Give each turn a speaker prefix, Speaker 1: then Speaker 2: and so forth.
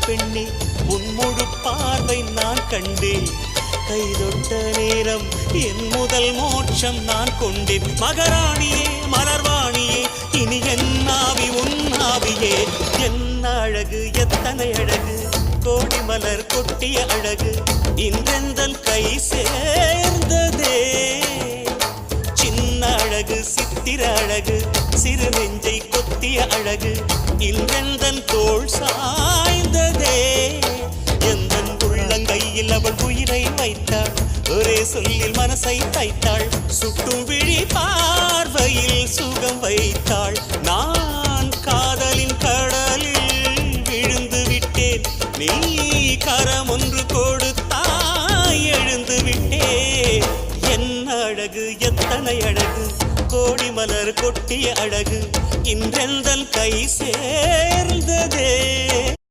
Speaker 1: பெண்ணே உன் முழு பார்வை நான் கண்டேன் கைதொட்ட நேரம் என் முதல் மோட்சம் நான் கொண்டேன் மகராணியே மலர்வாணியே இனி என் ஆவி உன் ஆவியே என்ன அழகு எத்தனை அழகு கோடி மலர் கொட்டிய அழகு இன்றெந்தன் கை சேர்ந்ததே சின்ன அழகு சித்திர அழகு சிறு நெஞ்சை கொத்திய அழகு இன்றெந்தன் தோள் சாய்ந்ததே எந்தன் உள்ளங்கையில் அவள் உயிரை வைத்தாள் ஒரே சொல்லில் மனசை தைத்தாள் சுட்டும் விழி பார்வையில் சுகம் வைத்தாள் நான் காதலின் கடலில் விழுந்து விட்டேன் நீ கரம் ஒன்று கொடுத்தாய் எழுந்து விட்டேன் என்ன அழகு எத்தனை அழகு கோடி மலர் கொட்டிய அழகு இன்றெந்தன் கை சேர்ந்ததே